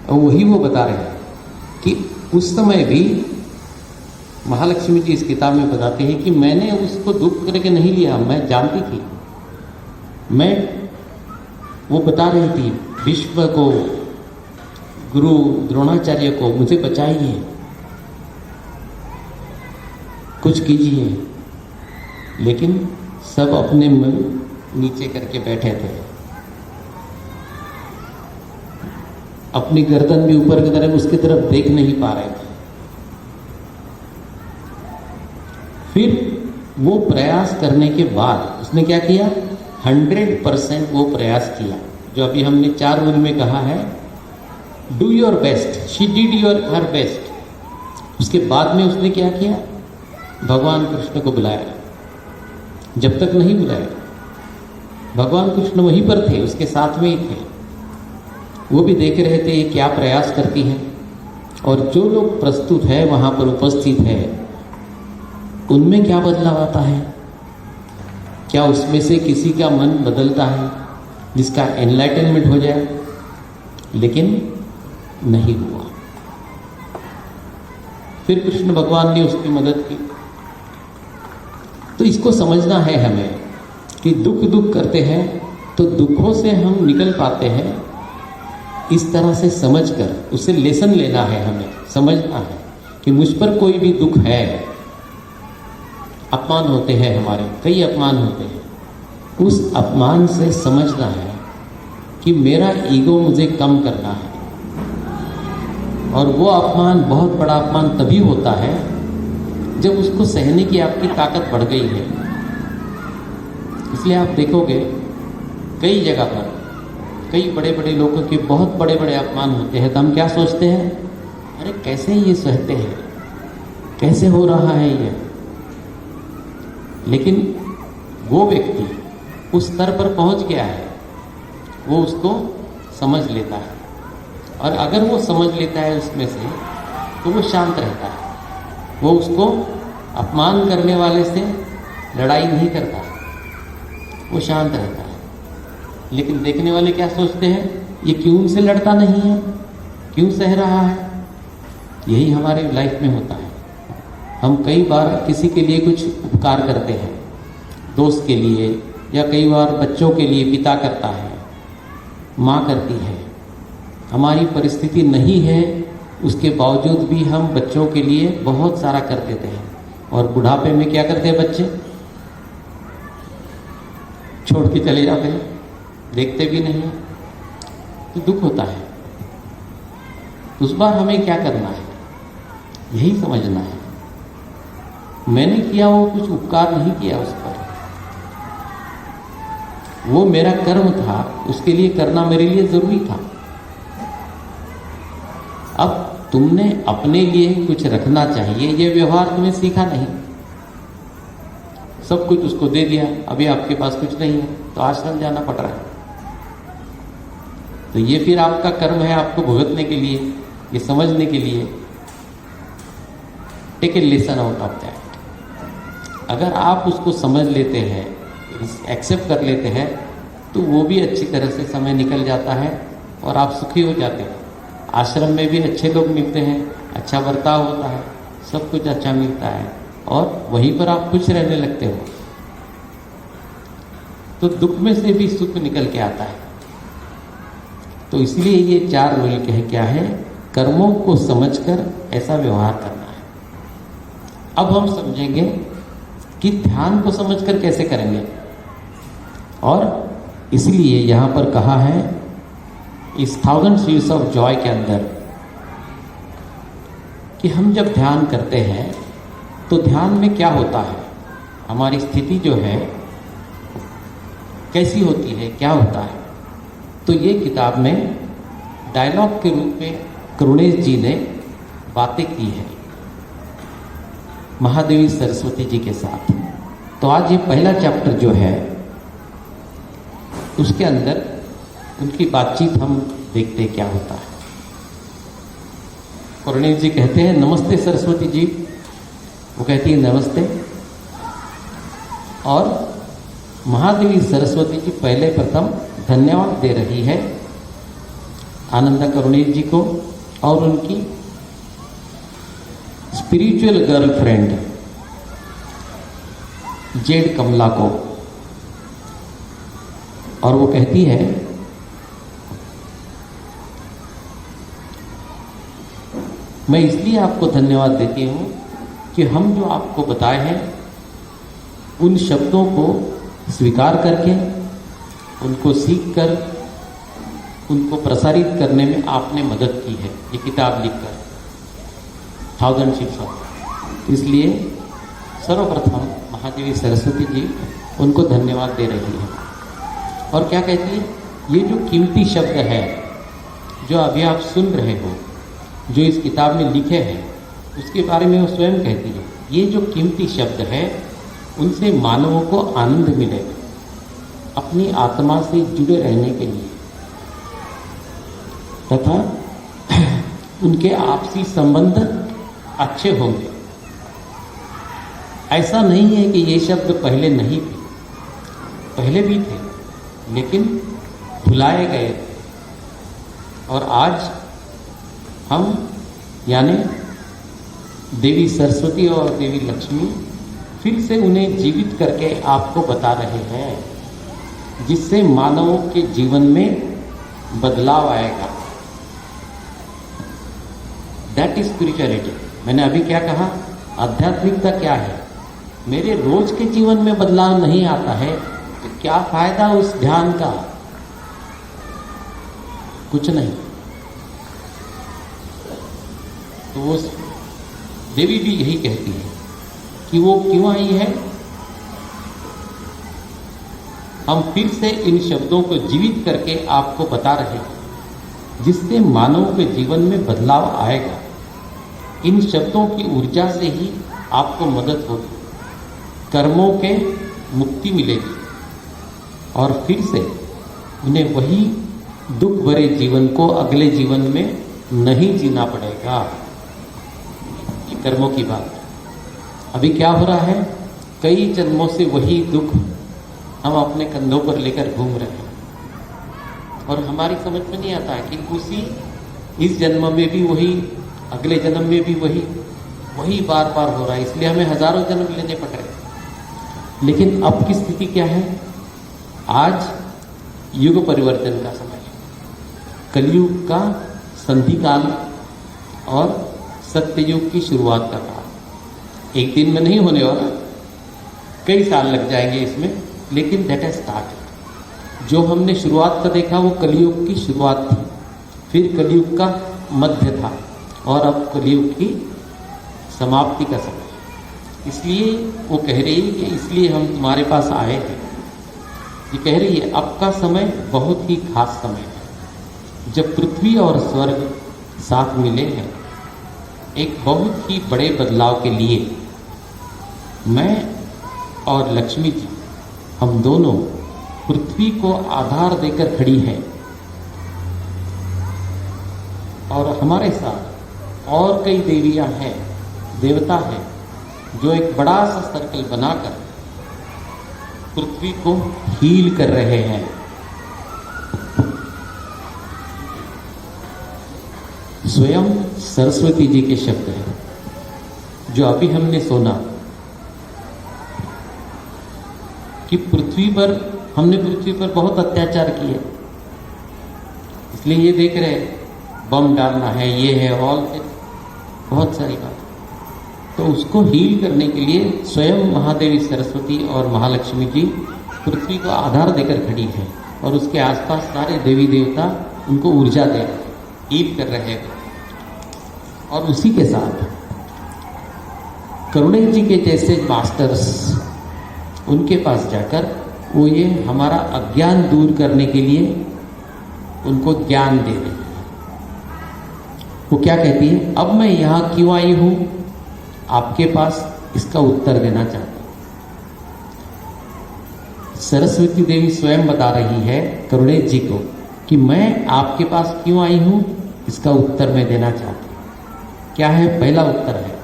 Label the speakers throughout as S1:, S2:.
S1: और वही वो बता रहे हैं कि उस समय भी महालक्ष्मी जी इस किताब में बताते हैं कि मैंने उसको दुख करके नहीं लिया, मैं जानती थी। वो बता रही थी विश्व को, गुरु द्रोणाचार्य को, मुझे बचाइए, कुछ कीजिए। लेकिन सब अपने मन नीचे करके बैठे थे, अपनी गर्दन भी ऊपर की तरफ उसकी तरफ देख नहीं पा रहे थे। फिर वो प्रयास करने के बाद उसने क्या किया, 100% वो प्रयास किया, जो अभी हमने 4 रूल में कहा है, do your best. She did her best. उसके बाद में उसने क्या किया, भगवान कृष्ण को बुलाया। जब तक नहीं बुलाया, भगवान कृष्ण वहीं पर थे, उसके साथ में ही थे। वो भी देख रहे थे ये क्या प्रयास करती हैं, और जो लोग प्रस्तुत है वहाँ पर उपस्थित है, उनमें क्या बदलाव आता है, क्या उसमें से किसी का मन बदलता है जिसका एनलाइटनमेंट हो जाए। लेकिन नहीं हुआ। फिर कृष्ण भगवान ने उसकी मदद की। तो इसको समझना है हमें कि दुख करते हैं तो दुखों से हम निकल पाते हैं, इस तरह से समझकर उससे लेसन लेना है। हमें समझना है कि मुझ पर कोई भी दुख है, अपमान होते हैं, हमारे कई अपमान होते हैं, उस अपमान से समझना है कि मेरा ईगो मुझे कम करना है। और वो अपमान, बहुत बड़ा अपमान तभी होता है जब उसको सहने की आपकी ताकत बढ़ गई है। इसलिए आप देखोगे कई जगह पर कई बड़े बड़े लोगों के बहुत बड़े बड़े अपमान होते हैं, तो हम क्या सोचते हैं, अरे कैसे ये सहते हैं, कैसे हो रहा है ये। लेकिन वो व्यक्ति उस स्तर पर पहुंच गया है, वो उसको समझ लेता है, और अगर वो समझ लेता है उसमें से, तो वो शांत रहता है। वो उसको अपमान करने वाले से लड़ाई नहीं करता, वो शांत रहता है। लेकिन देखने वाले क्या सोचते हैं, ये क्यों उनसे लड़ता नहीं है, क्यों सह रहा है। यही हमारे लाइफ में होता है। हम कई बार किसी के लिए कुछ उपकार करते हैं, दोस्त के लिए, या कई बार बच्चों के लिए पिता करता है, माँ करती है। हमारी परिस्थिति नहीं है, उसके बावजूद भी हम बच्चों के लिए बहुत सारा कर देते हैं। और बुढ़ापे में क्या करते हैं बच्चे, छोड़ के चले जाते हैं, देखते भी नहीं, तो दुख होता है। उस बार हमें क्या करना है, यही समझना है, मैंने किया वो कुछ उपकार नहीं किया उस पर, वो मेरा कर्म था, उसके लिए करना मेरे लिए जरूरी था। अब तुमने अपने लिए कुछ रखना चाहिए, ये व्यवहार तुमने सीखा नहीं, सब कुछ उसको दे दिया, अभी आपके पास कुछ नहीं है तो आश्रम जाना पड़ रहा है। तो ये फिर आपका कर्म है, आपको भुगतने के लिए, ये समझने के लिए। Take a lesson out of that. अगर आप उसको समझ लेते हैं, एक्सेप्ट कर लेते हैं, तो वो भी अच्छी तरह से समय निकल जाता है और आप सुखी हो जाते हैं। आश्रम में भी अच्छे लोग मिलते हैं, अच्छा बर्ताव होता है, सब कुछ अच्छा मिलता है, और वहीं पर आप खुश रहने लगते हो। तो दुख में से भी सुख निकल के आता है। तो इसलिए ये 4 रूल क्या है, कर्मों को समझकर ऐसा व्यवहार करना है। अब हम समझेंगे कि ध्यान को समझकर कैसे करेंगे, और इसलिए यहां पर कहा है इस 1000 सीड्स ऑफ जॉय के अंदर कि हम जब ध्यान करते हैं तो ध्यान में क्या होता है, हमारी स्थिति जो है कैसी होती है, क्या होता है। तो ये किताब में डायलॉग के रूप में करुणेश जी ने बातें की है महादेवी सरस्वती जी के साथ। तो आज ये पहला चैप्टर जो है उसके अंदर उनकी बातचीत हम देखते क्या होता है। करुणेश जी कहते हैं, नमस्ते सरस्वती जी। वो कहती है नमस्ते। और महादेवी सरस्वती जी पहले प्रथम धन्यवाद दे रही है आनंदा करुणेश जी को और उनकी स्पिरिचुअल गर्लफ्रेंड जेड कमला को। और वो कहती है, मैं इसलिए आपको धन्यवाद देती हूं कि हम जो आपको बताए हैं उन शब्दों को स्वीकार करके, उनको सीख कर, उनको प्रसारित करने में आपने मदद की है, ये किताब लिखकर 1000 शिप्स ऑफ। इसलिए सर्वप्रथम महादेवी सरस्वती जी उनको धन्यवाद दे रही है। और क्या कहती है, ये जो कीमती शब्द है जो अभी आप सुन रहे हो, जो इस किताब में लिखे हैं, उसके बारे में वो स्वयं कहती है, ये जो कीमती शब्द है उनसे मानवों को आनंद मिलेगा, अपनी आत्मा से जुड़े रहने के लिए, तथा उनके आपसी संबंध अच्छे होंगे। ऐसा नहीं है कि ये शब्द पहले नहीं थे, पहले भी थे, लेकिन भुलाए गए थे। और आज हम यानी देवी सरस्वती और देवी लक्ष्मी फिर से उन्हें जीवित करके आपको बता रहे हैं, जिससे मानवों के जीवन में बदलाव आएगा। That is spirituality. मैंने अभी क्या कहा, आध्यात्मिकता क्या है? मेरे रोज के जीवन में बदलाव नहीं आता है तो क्या फायदा उस ध्यान का? कुछ नहीं। तो वो देवी भी यही कहती है कि वो क्यों आई है। हम फिर से इन शब्दों को जीवित करके आपको बता रहे हैं, जिससे मानव के जीवन में बदलाव आएगा। इन शब्दों की ऊर्जा से ही आपको मदद होगी, कर्मों के मुक्ति मिलेगी और फिर से उन्हें वही दुख भरे जीवन को अगले जीवन में नहीं जीना पड़ेगा। ये कर्मों की बात। अभी क्या हो रहा है, कई जन्मों से वही दुख हम अपने कंधों पर लेकर घूम रहे हैं और हमारी समझ में नहीं आता है कि उसी इस जन्म में भी वही, अगले जन्म में भी वही बार बार हो रहा है। इसलिए हमें हजारों जन्म लेने पड़ रहे हैं। लेकिन अब की स्थिति क्या है? आज युग परिवर्तन का समय है, कलयुग का संधि काल और सत्ययुग की शुरुआत का काल। एक दिन में नहीं होने वाला, कई साल लग जाएंगे इसमें, लेकिन दैट हैज स्टार्टेड। जो हमने शुरुआत का देखा वो कलयुग की शुरुआत थी, फिर कलयुग का मध्य था और अब कलयुग की समाप्ति का समय। इसलिए वो कह रही है कि इसलिए हम तुम्हारे पास आए हैं। ये कह रही है अब का समय बहुत ही खास समय है, जब पृथ्वी और स्वर्ग साथ मिले हैं एक बहुत ही बड़े बदलाव के लिए। मैं और लक्ष्मी जी, हम दोनों पृथ्वी को आधार देकर खड़ी हैं और हमारे साथ और कई देवियां हैं, देवता हैं, जो एक बड़ा सा सर्कल बनाकर पृथ्वी को हील कर रहे हैं। स्वयं सरस्वती जी के शब्द हैं जो अभी हमने सुना कि हमने पृथ्वी पर बहुत अत्याचार किए, इसलिए ये देख रहे बम डालना है, ये है, ऑल बहुत सारी बात। तो उसको हील करने के लिए स्वयं महादेवी सरस्वती और महालक्ष्मी जी पृथ्वी को आधार देकर खड़ी है और उसके आसपास सारे देवी देवता उनको ऊर्जा दे रहे हैं, हील कर रहे हैं। और उसी के साथ करुणेश जी के जैसे मास्टर्स, उनके पास जाकर वो ये हमारा अज्ञान दूर करने के लिए उनको ज्ञान दे रही है। वो क्या कहती है, अब मैं यहाँ क्यों आई हूं, आपके पास इसका उत्तर देना चाहती हूं। सरस्वती देवी स्वयं बता रही है करुणेश जी को कि मैं आपके पास क्यों आई हूं, इसका उत्तर मैं देना चाहती हूँ। क्या है? पहला उत्तर है,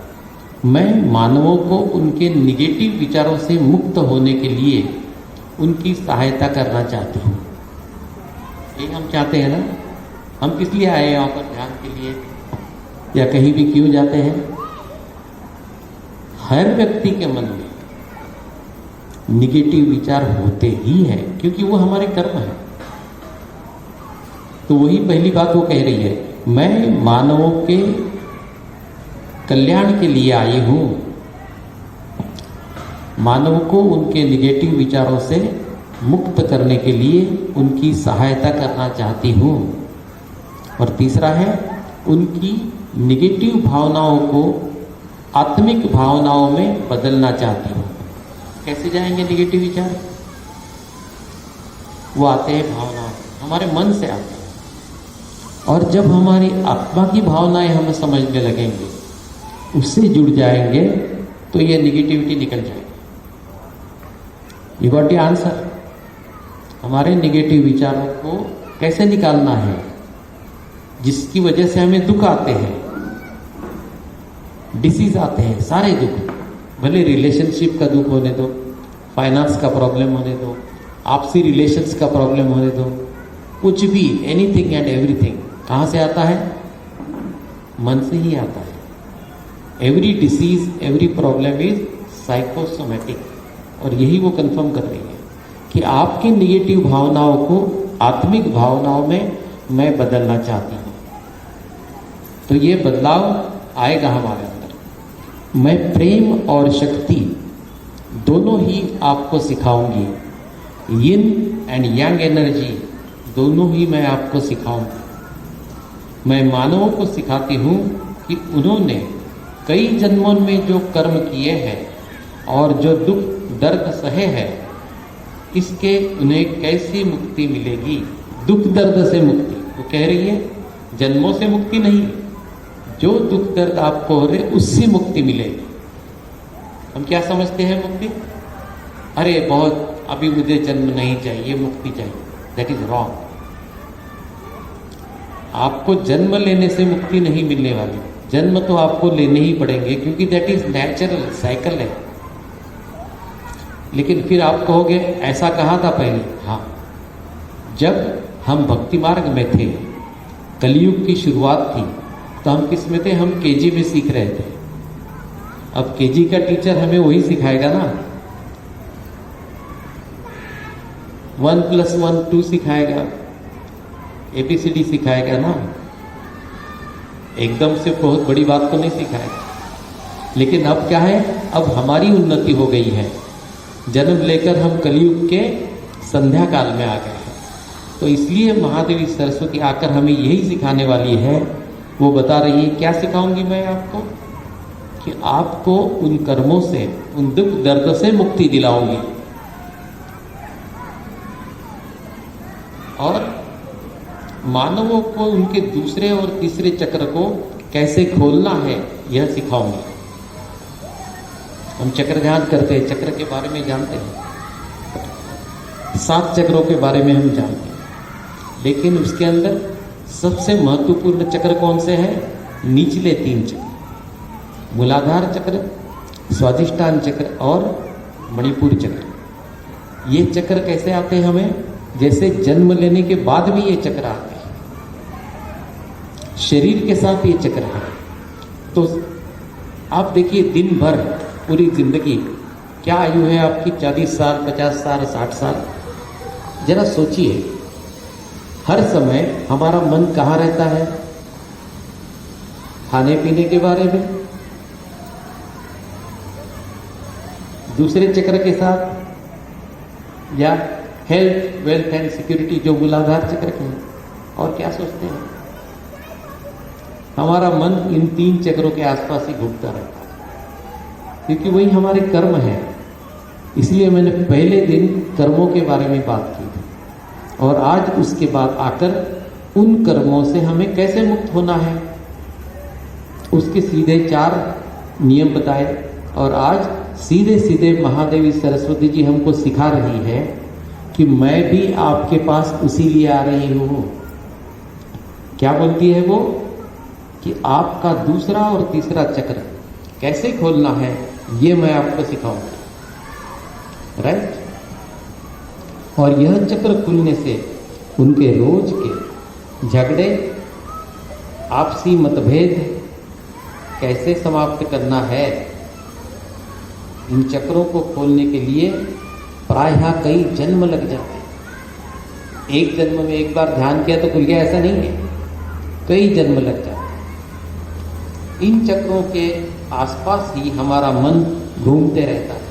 S1: मैं मानवों को उनके निगेटिव विचारों से मुक्त होने के लिए उनकी सहायता करना चाहती हूँ। यही हम चाहते हैं ना हम किस लिए आए यहाँ पर? ध्यान के लिए या कहीं भी क्यों जाते हैं? हर व्यक्ति के मन में निगेटिव विचार होते ही हैं, क्योंकि वो हमारे कर्म है। तो वही पहली बात वो कह रही है, मैं मानवों के कल्याण के लिए आई हूं, मानव को उनके निगेटिव विचारों से मुक्त करने के लिए उनकी सहायता करना चाहती हूं। और तीसरा है, उनकी निगेटिव भावनाओं को आत्मिक भावनाओं में बदलना चाहती हूं। कैसे जाएंगे निगेटिव विचार? वो आते हैं भावनाओं, हमारे मन से आते हैं। और जब हमारी आत्मा की भावनाएं हमें समझने लगेंगे, उससे जुड़ जाएंगे, तो ये निगेटिविटी निकल जाएगी। You got the answer? हमारे निगेटिव विचारों को कैसे निकालना है, जिसकी वजह से हमें दुख आते हैं, डिसीज आते हैं, सारे दुख, भले रिलेशनशिप का दुख होने दो, फाइनेंस का प्रॉब्लम होने दो, आपसी रिलेशंस का प्रॉब्लम होने दो, कुछ भी, एनीथिंग एंड एवरीथिंग कहाँ से आता है? मन से ही आता है। Every disease, every problem is psychosomatic. और यही वो कंफर्म कर रही है कि आपकी निगेटिव भावनाओं को आत्मिक भावनाओं में मैं बदलना चाहती हूँ। तो ये बदलाव आएगा हमारे अंदर। मैं प्रेम और शक्ति दोनों ही आपको सिखाऊंगी, यिन एंड यांग एनर्जी दोनों ही मैं आपको सिखाऊंगी। मैं मानवों को सिखाती हूँ कि उन्होंने कई जन्मों में जो कर्म किए हैं और जो दुख दर्द सहे हैं, इसके उन्हें कैसी मुक्ति मिलेगी। दुख दर्द से मुक्ति, वो कह रही है जन्मों से मुक्ति नहीं, जो दुख दर्द आपको हो रहे उससे मुक्ति मिलेगी। हम क्या समझते हैं मुक्ति? अरे बहुत, अभी मुझे जन्म नहीं चाहिए, मुक्ति चाहिए। That is wrong. आपको जन्म लेने से मुक्ति नहीं मिलने वाली। जन्म तो आपको लेने ही पड़ेंगे, क्योंकि दैट इज नेचुरल साइकिल है। लेकिन फिर आप कहोगे ऐसा कहा था पहले। हाँ, जब हम भक्ति मार्ग में थे, कलयुग की शुरुआत थी, तो हम किस में थे? हम केजी में सीख रहे थे। अब केजी का टीचर हमें वही सिखाएगा ना, 1 + 1 2 सिखाएगा, ABCD सिखाएगा ना। एकदम से बहुत बड़ी बात तो नहीं सिखाएगा। लेकिन अब क्या है? अब हमारी उन्नति हो गई है, जन्म लेकर हम कलयुग के संध्या काल में आ गए हैं। तो इसलिए महादेवी सरस्वती आकर हमें यही सिखाने वाली है। वो बता रही है, क्या सिखाऊंगी मैं आपको? कि आपको उन कर्मों से, उन दुख दर्द से मुक्ति दिलाऊंगी, और मानवों को उनके दूसरे और तीसरे चक्र को कैसे खोलना है यह सिखाऊंगी। हम चक्र ध्यान करते हैं, चक्र के बारे में जानते हैं, 7 चक्रों के बारे में हम जानते हैं। लेकिन उसके अंदर सबसे महत्वपूर्ण चक्र कौन से हैं? निचले 3 चक्र, मूलाधार चक्र, स्वाधिष्ठान चक्र और मणिपुर चक्र। ये चक्र कैसे आते हैं हमें? जैसे जन्म लेने के बाद भी ये चक्र आते हैं, शरीर के साथ ये चक्र है। तो आप देखिए, दिन भर, पूरी जिंदगी, क्या आयु है आपकी? 40 साल, 50 साल, 60 साल। जरा सोचिए, हर समय हमारा मन कहाँ रहता है? खाने पीने के बारे में, दूसरे चक्र के साथ, या हेल्थ, वेल्थ एंड सिक्योरिटी जो मूलाधार चक्र के हैं। और क्या सोचते हैं? हमारा मन इन 3 चक्रों के आसपास ही घूमता रहता है, क्योंकि वही हमारे कर्म है। इसलिए मैंने पहले दिन कर्मों के बारे में बात की थी, और आज उसके बाद आकर उन कर्मों से हमें कैसे मुक्त होना है, उसके सीधे 4 नियम बताए। और आज सीधे सीधे महादेवी सरस्वती जी हमको सिखा रही है कि मैं भी आपके पास उसी लिए आ रही हूँ। क्या बोलती है वो? कि आपका दूसरा और तीसरा चक्र कैसे खोलना है, ये मैं आपको सिखाऊंगा। राइट? और यह चक्र खुलने से उनके रोज के झगड़े, आपसी मतभेद कैसे समाप्त करना है, इन चक्रों को खोलने के लिए प्रायः कई जन्म लग जाते हैं। एक जन्म में एक बार ध्यान किया तो खुल गया, ऐसा नहीं है, कई जन्म लग जाते हैं। इन चक्रों के आसपास ही हमारा मन घूमते रहता है।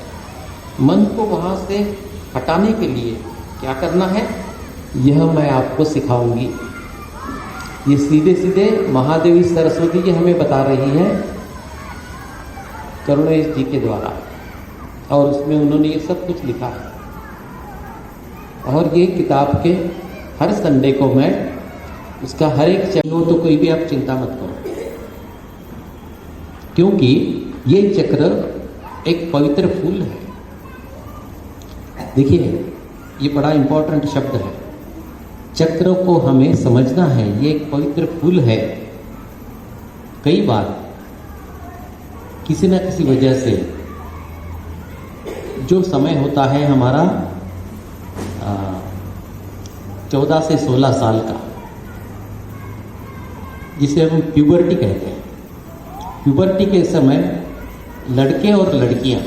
S1: मन को वहाँ से हटाने के लिए क्या करना है, यह मैं आपको सिखाऊंगी। ये सीधे सीधे महादेवी सरस्वती जी हमें बता रही है करुणेश जी के द्वारा, और उसमें उन्होंने ये सब कुछ लिखा है। और ये किताब के हर संडे को मैं उसका हर एक चक्र, तो कोई भी आप चिंता मत करो, क्योंकि ये चक्र एक पवित्र फूल है। देखिए, ये बड़ा इंपॉर्टेंट शब्द है। चक्र को हमें समझना है, ये एक पवित्र फूल है। कई बार किसी न किसी वजह से जो समय होता है हमारा 14 से 16 साल का, जिसे हम प्यूबर्टी कहते हैं, प्यूबर्टी के समय लड़के और लड़कियां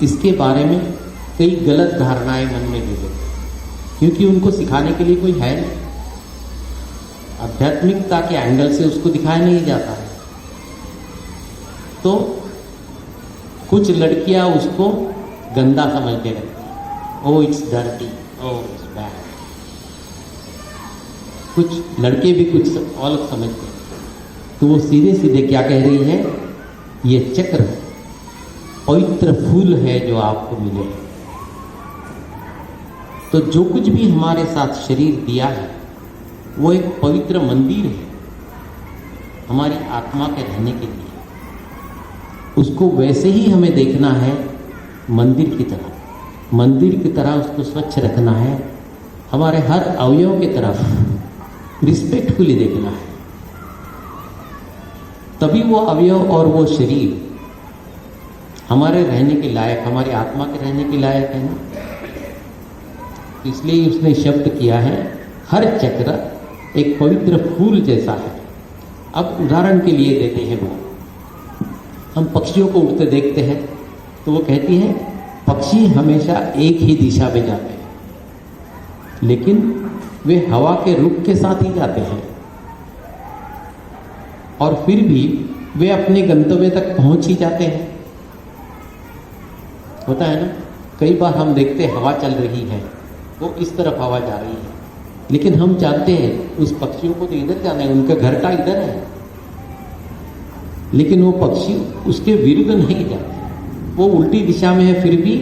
S1: इसके बारे में कई गलत धारणाएं मन में ले लेते हैं, क्योंकि उनको सिखाने के लिए कोई है नहीं। आध्यात्मिकता के एंगल से उसको दिखाया नहीं जाता है। तो कुछ लड़कियां उसको गंदा समझते रहती हैं, oh it's dirty, oh it's bad. कुछ लड़के भी कुछ अलग समझते हैं। तो वो सीधे सीधे क्या कह रही है, ये चक्र पवित्र फूल है जो आपको मिले। तो जो कुछ भी हमारे साथ शरीर दिया है वो एक पवित्र मंदिर है हमारी आत्मा के रहने के लिए। उसको वैसे ही हमें देखना है, मंदिर की तरह, मंदिर की तरह उसको स्वच्छ रखना है। हमारे हर अवयव की तरफ रिस्पेक्टफुली देखना है, तभी वो अवयव और वो शरीर हमारे रहने के लायक, हमारी आत्मा के रहने के लायक है ना। इसलिए उसने शब्द किया है, हर चक्र एक पवित्र फूल जैसा है। अब उदाहरण के लिए देते हैं, वो हम पक्षियों को उड़ते देखते हैं तो वो कहती है पक्षी हमेशा एक ही दिशा में जाते हैं, लेकिन वे हवा के रुख के साथ ही जाते हैं, और फिर भी वे अपने गंतव्य तक पहुंच ही जाते हैं। होता है ना, कई बार हम देखते हैं हवा चल रही है, वो इस तरफ हवा जा रही है, लेकिन हम जानते हैं उस पक्षियों को तो इधर जाना है, उनका घर का इधर है, लेकिन वो पक्षी उसके विरुद्ध नहीं जाते, वो उल्टी दिशा में है, फिर भी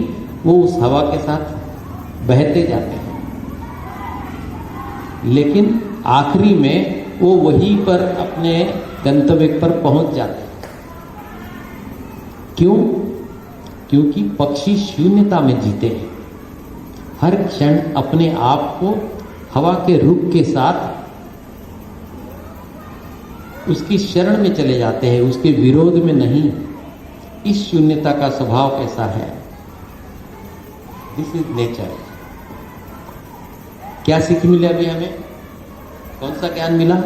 S1: वो उस हवा के साथ बहते जाते हैं। लेकिन आखिरी में वो वहीं पर अपने गंतव्य पर पहुंच जाते हैं। क्यों? क्योंकि पक्षी शून्यता में जीते हैं, हर क्षण अपने आप को हवा के रुख के साथ उसकी शरण में चले जाते हैं, उसके विरोध में नहीं। इस शून्यता का स्वभाव कैसा है? This is nature. क्या सीख मिला अभी हमें? कौन सा ज्ञान मिला?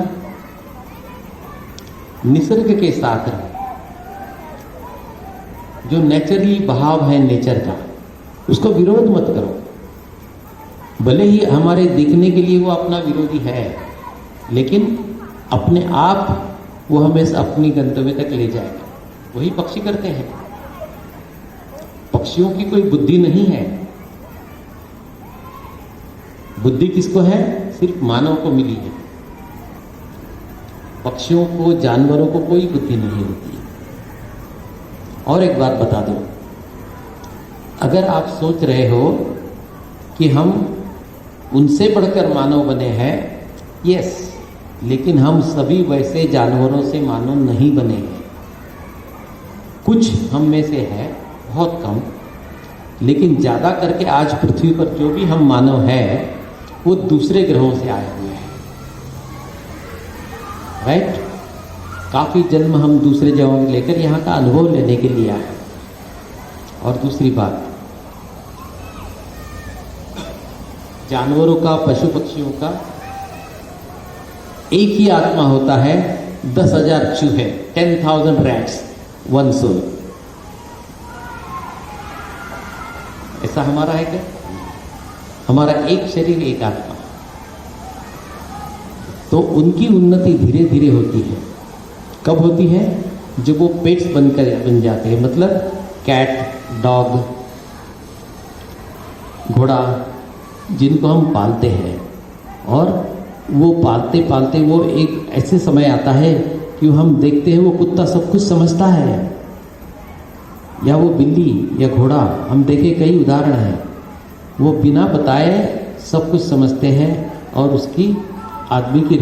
S1: निसर्ग के साथ रहो। जो नेचुरली बहाव है नेचर का, उसको विरोध मत करो। भले ही हमारे दिखने के लिए वो अपना विरोधी है, लेकिन अपने आप वो हमें अपनी गंतव्य तक ले जाएगा। वही पक्षी करते हैं। पक्षियों की कोई बुद्धि नहीं है। बुद्धि किसको है? सिर्फ मानव को मिली है। पक्षियों को, जानवरों को कोई बुद्धि नहीं होती। और एक बात बता दूं, अगर आप सोच रहे हो कि हम उनसे बढ़कर मानव बने हैं, यस, लेकिन हम सभी वैसे जानवरों से मानव नहीं बने हैं। कुछ हम में से है, बहुत कम, लेकिन ज़्यादा करके आज पृथ्वी पर जो भी हम मानव हैं वो दूसरे ग्रहों से आए हुए हैं। राइट? काफ़ी जन्म हम दूसरे जगहों लेकर यहाँ का अनुभव लेने के लिए आए। और दूसरी बात, जानवरों का, पशु पक्षियों का एक ही आत्मा होता है 10,000 चूहे, 10,000 रैट्स, वन सोल। ऐसा हमारा है क्या? हमारा एक शरीर, एक आत्मा। तो उनकी उन्नति धीरे धीरे होती है। कब होती है? जब वो पेट्स बन जाते हैं, मतलब कैट, डॉग, घोड़ा, जिनको हम पालते हैं। और वो पालते पालते वो एक ऐसे समय आता है कि हम देखते हैं वो कुत्ता सब कुछ समझता है, या वो बिल्ली या घोड़ा, हम देखे कई उदाहरण हैं, वो बिना बताए सब कुछ समझते हैं और उसकी आदमी की